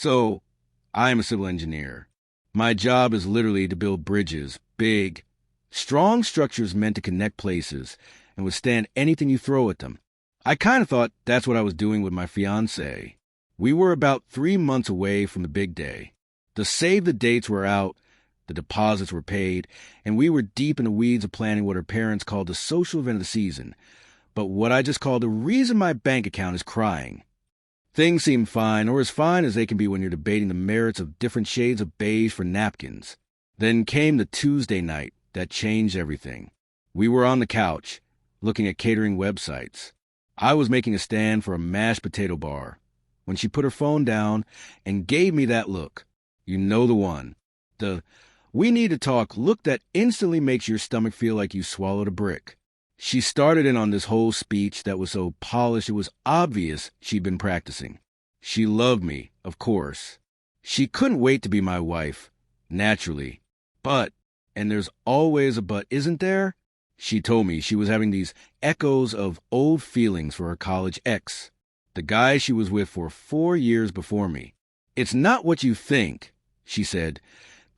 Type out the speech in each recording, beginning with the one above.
So, I am a civil engineer. My job is literally to build bridges, big, strong structures meant to connect places and withstand anything you throw at them. I kind of thought that's what I was doing with my fiancée. We were about 3 months away from the big day. The save the dates were out, the deposits were paid, and we were deep in the weeds of planning what her parents called the social event of the season, but what I just call the reason my bank account is crying. Things seem fine, or as fine as they can be when you're debating the merits of different shades of beige for napkins. Then came the Tuesday night that changed everything. We were on the couch, looking at catering websites. I was making a stand for a mashed potato bar when she put her phone down and gave me that look. You know the one. The "we need to talk" look that instantly makes your stomach feel like you swallowed a brick. She started in on this whole speech that was so polished it was obvious she'd been practicing. She loved me, of course. She couldn't wait to be my wife, naturally. But, and there's always a but, isn't there? She told me she was having these echoes of old feelings for her college ex, the guy she was with for 4 years before me. "It's not what you think," she said,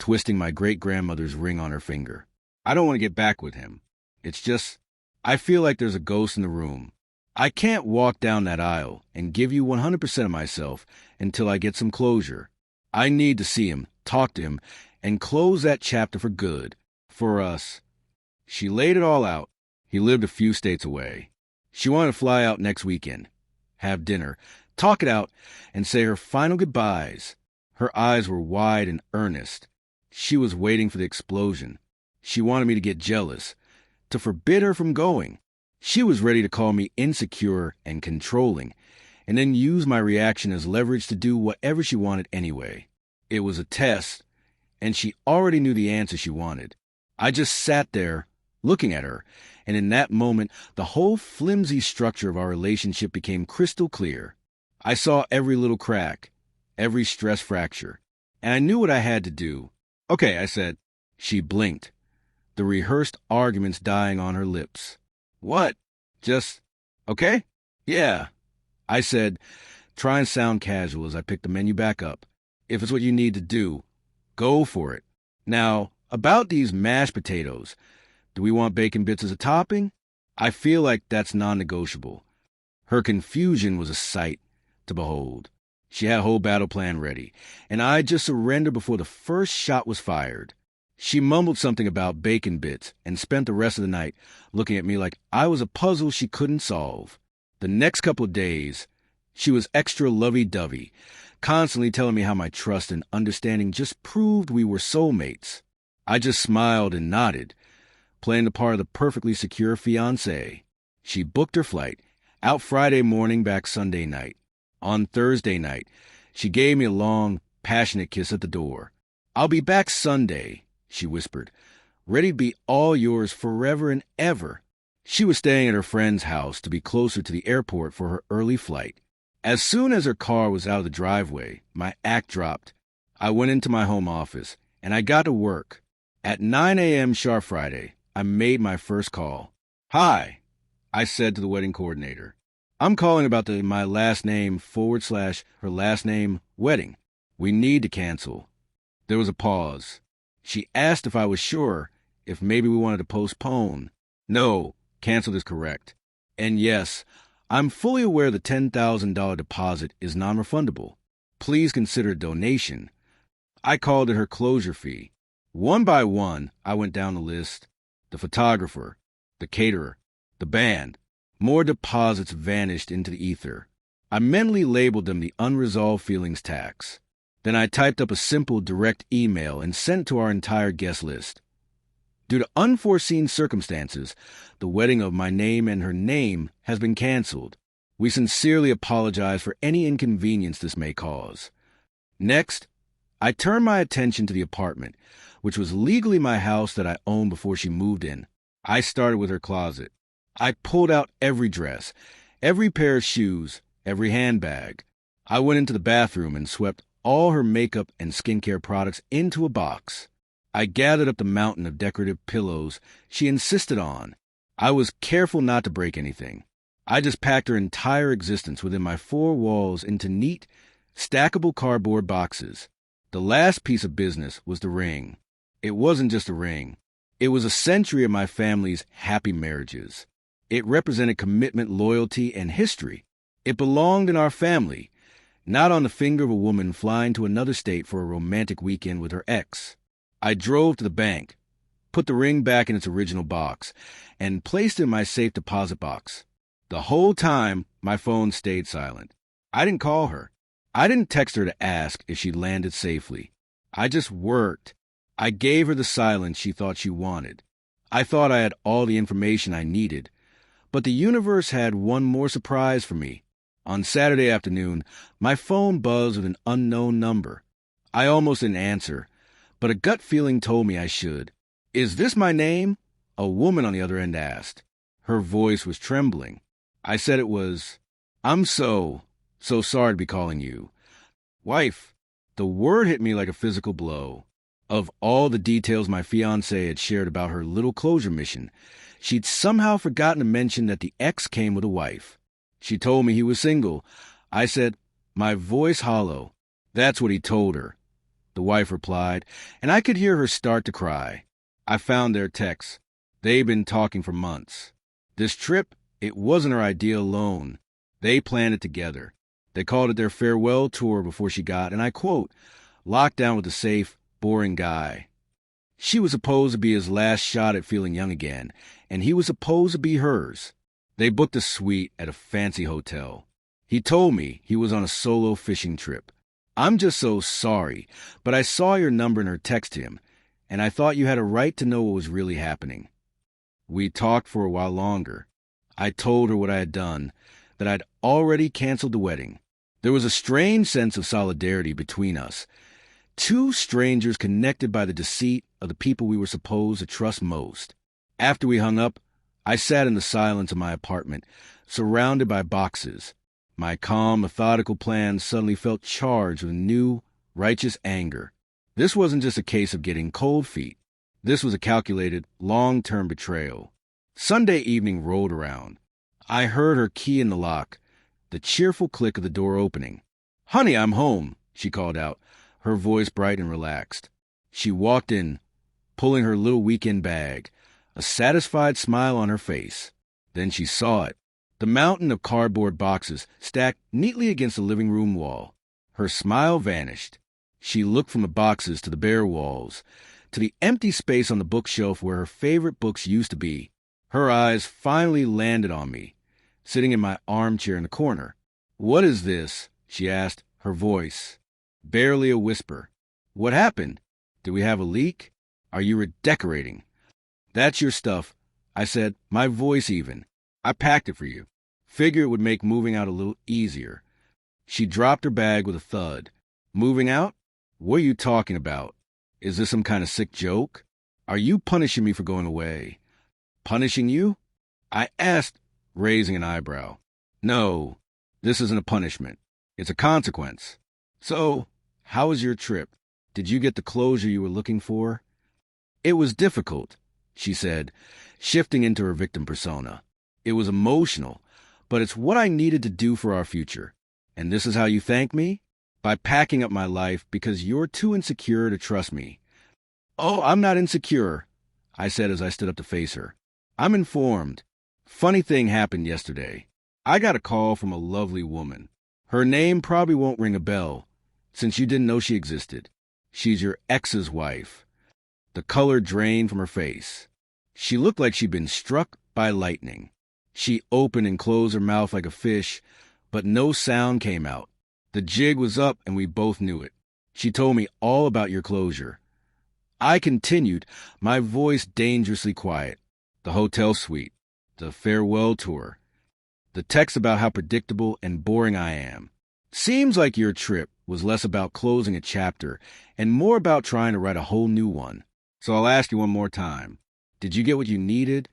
twisting my great-grandmother's ring on her finger. "I don't want to get back with him. It's just, I feel like there's a ghost in the room. I can't walk down that aisle and give you 100% of myself until I get some closure. I need to see him, talk to him, and close that chapter for good. For us." She laid it all out. He lived a few states away. She wanted to fly out next weekend, have dinner, talk it out, and say her final goodbyes. Her eyes were wide and earnest. She was waiting for the explosion. She wanted me to get jealous, to forbid her from going. She was ready to call me insecure and controlling, and then use my reaction as leverage to do whatever she wanted anyway. It was a test, and she already knew the answer she wanted. I just sat there, looking at her, and in that moment, the whole flimsy structure of our relationship became crystal clear. I saw every little crack, every stress fracture, and I knew what I had to do. "Okay," I said. She blinked, the rehearsed arguments dying on her lips. "What? Just, okay?" "Yeah," I said, trying to sound casual as I picked the menu back up. "If it's what you need to do, go for it. Now, about these mashed potatoes, do we want bacon bits as a topping? I feel like that's non-negotiable." Her confusion was a sight to behold. She had a whole battle plan ready, and I just surrendered before the first shot was fired. She mumbled something about bacon bits and spent the rest of the night looking at me like I was a puzzle she couldn't solve. The next couple of days, she was extra lovey-dovey, constantly telling me how my trust and understanding just proved we were soulmates. I just smiled and nodded, playing the part of the perfectly secure fiancé. She booked her flight, out Friday morning, back Sunday night. On Thursday night, she gave me a long, passionate kiss at the door. "I'll be back Sunday," she whispered, "ready to be all yours forever and ever." She was staying at her friend's house to be closer to the airport for her early flight. As soon as her car was out of the driveway, my act dropped. I went into my home office, and I got to work. At 9 a.m. sharp Friday, I made my first call. "Hi," I said to the wedding coordinator. "I'm calling about my last name / her last name wedding. We need to cancel." There was a pause. She asked if I was sure, if maybe we wanted to postpone. "No, canceled is correct. And yes, I'm fully aware the $10,000 deposit is non-refundable. Please consider a donation." I called it her closure fee. One by one, I went down the list. The photographer, the caterer, the band. More deposits vanished into the ether. I mentally labeled them the unresolved feelings tax. Then I typed up a simple direct email and sent it to our entire guest list. Due to unforeseen circumstances, the wedding of my name and her name has been canceled. We sincerely apologize for any inconvenience this may cause. Next, I turned my attention to the apartment, which was legally my house that I owned before she moved in. I started with her closet. I pulled out every dress, every pair of shoes, every handbag. I went into the bathroom and swept all her makeup and skincare products into a box. I gathered up the mountain of decorative pillows she insisted on. I was careful not to break anything. I just packed her entire existence within my 4 walls into neat, Stackable cardboard boxes. The last piece of business was the ring. It wasn't just a ring. It was a century of my family's happy marriages. It represented commitment, loyalty, and history. It belonged in our family, not on the finger of a woman flying to another state for a romantic weekend with her ex. I drove to the bank, put the ring back in its original box, and placed it in my safe deposit box. The whole time, my phone stayed silent. I didn't call her. I didn't text her to ask if she landed safely. I just worked. I gave her the silence she thought she wanted. I thought I had all the information I needed, but the universe had one more surprise for me. On Saturday afternoon, my phone buzzed with an unknown number. I almost didn't answer, but a gut feeling told me I should. "Is this my name?" a woman on the other end asked. Her voice was trembling. I said it was. "I'm so sorry to be calling you." "Wife." The word hit me like a physical blow. Of all the details my fiancée had shared about her little closure mission, she'd somehow forgotten to mention that the ex came with a wife. She told me he was single. I said, my voice hollow, "That's what he told her." The wife replied, and I could hear her start to cry. I found their texts. They'd been talking for months. This trip, it wasn't her idea alone. They planned it together. They called it their farewell tour before she got, and I quote, "locked down with a safe, boring guy." She was supposed to be his last shot at feeling young again, and he was supposed to be hers. They booked a suite at a fancy hotel. He told me he was on a solo fishing trip. "I'm just so sorry, but I saw your number in her text to him, and I thought you had a right to know what was really happening." We talked for a while longer. I told her what I had done, that I'd already canceled the wedding. There was a strange sense of solidarity between us. Two strangers connected by the deceit of the people we were supposed to trust most. After we hung up, I sat in the silence of my apartment, surrounded by boxes. My calm, methodical plan suddenly felt charged with new, righteous anger. This wasn't just a case of getting cold feet. This was a calculated, long-term betrayal. Sunday evening rolled around. I heard her key in the lock, the cheerful click of the door opening. "Honey, I'm home," she called out, her voice bright and relaxed. She walked in, pulling her little weekend bag, a satisfied smile on her face. Then she saw it, the mountain of cardboard boxes stacked neatly against the living room wall. Her smile vanished. She looked from the boxes to the bare walls, to the empty space on the bookshelf where her favorite books used to be. Her eyes finally landed on me, sitting in my armchair in the corner. "What is this?" she asked, her voice barely a whisper. "What happened? Did we have a leak? Are you redecorating?" "That's your stuff," I said, my voice even. "I packed it for you. Figure it would make moving out a little easier." She dropped her bag with a thud. "Moving out? What are you talking about? Is this some kind of sick joke? Are you punishing me for going away?" "Punishing you?" I asked, raising an eyebrow. "No, this isn't a punishment. It's a consequence. So, how was your trip? Did you get the closure you were looking for?" "It was difficult," she said, shifting into her victim persona. "It was emotional, but it's what I needed to do for our future. And this is how you thank me? By packing up my life because you're too insecure to trust me." "Oh, I'm not insecure," I said as I stood up to face her. "I'm informed. Funny thing happened yesterday. I got a call from a lovely woman. Her name probably won't ring a bell, since you didn't know she existed. She's your ex's wife." The color drained from her face. She looked like she'd been struck by lightning. She opened and closed her mouth like a fish, but no sound came out. The jig was up, and we both knew it. She told me all about your closure. I continued, my voice dangerously quiet. The hotel suite, the farewell tour, the text about how predictable and boring I am. Seems like your trip was less about closing a chapter and more about trying to write a whole new one. So I'll ask you one more time. Did you get what you needed?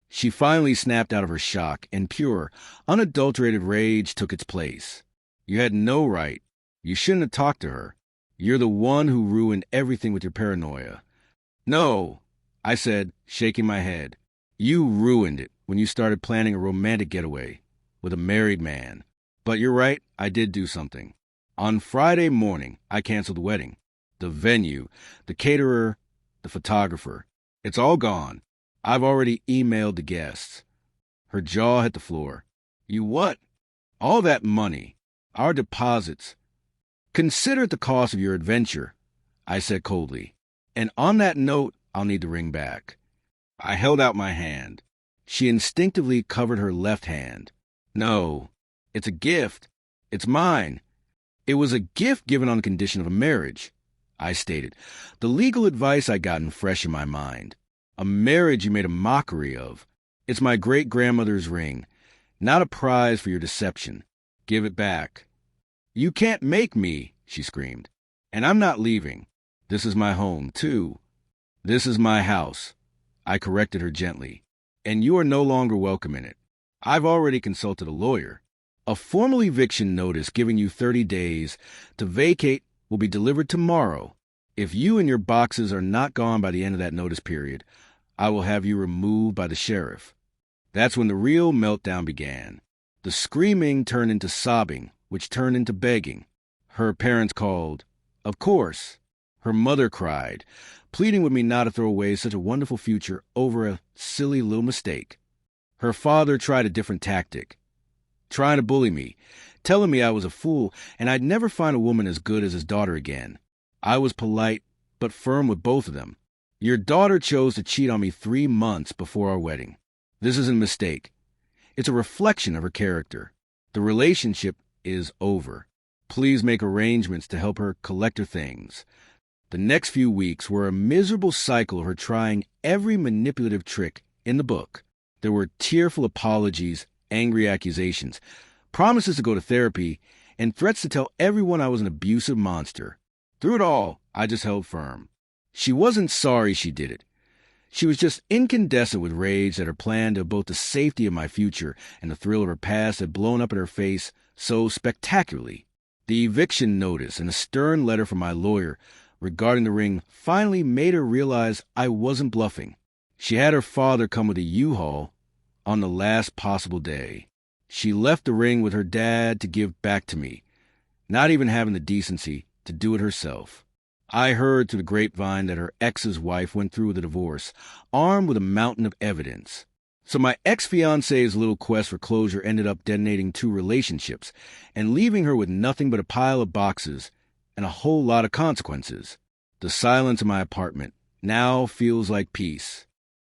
She finally snapped out of her shock, and pure, unadulterated rage took its place. You had no right. You shouldn't have talked to her. You're the one who ruined everything with your paranoia. "No," I said, shaking my head. "You ruined it when you started planning a romantic getaway with a married man. But you're right, I did do something. On Friday morning, I canceled the wedding. The venue, the caterer, the photographer. It's all gone. I've already emailed the guests. Her jaw hit the floor. You what? All that money. Our deposits. Consider it the cost of your adventure, I said coldly. And on that note, I'll need the ring back. I held out my hand. She instinctively covered her left hand. No, it's a gift. It's mine. It was a gift given on the condition of a marriage, I stated, the legal advice I'd gotten fresh in my mind. A marriage you made a mockery of. It's my great-grandmother's ring, not a prize for your deception. Give it back. You can't make me, she screamed. And I'm not leaving. This is my home, too. This is my house. I corrected her gently. And you are no longer welcome in it. I've already consulted a lawyer. A formal eviction notice giving you 30 days to vacate will be delivered tomorrow. If you and your boxes are not gone by the end of that notice period, I will have you removed by the sheriff. That's when the real meltdown began. The screaming turned into sobbing, which turned into begging. Her parents called. Of course. Her mother cried, pleading with me not to throw away such a wonderful future over a silly little mistake. Her father tried a different tactic, trying to bully me, telling me I was a fool and I'd never find a woman as good as his daughter again. I was polite, but firm with both of them. Your daughter chose to cheat on me 3 months before our wedding. This isn't a mistake. It's a reflection of her character. The relationship is over. Please make arrangements to help her collect her things. The next few weeks were a miserable cycle of her trying every manipulative trick in the book. There were tearful apologies, angry accusations, promises to go to therapy, and threats to tell everyone I was an abusive monster. Through it all, I just held firm. She wasn't sorry she did it. She was just incandescent with rage that her plan to both the safety of my future and the thrill of her past had blown up in her face so spectacularly. The eviction notice and a stern letter from my lawyer regarding the ring finally made her realize I wasn't bluffing. She had her father come with a U-Haul on the last possible day. She left the ring with her dad to give back to me, not even having the decency to do it herself. I heard through the grapevine that her ex's wife went through with a divorce, armed with a mountain of evidence. So my ex-fiancé's little quest for closure ended up detonating 2 relationships and leaving her with nothing but a pile of boxes and a whole lot of consequences. The silence in my apartment now feels like peace.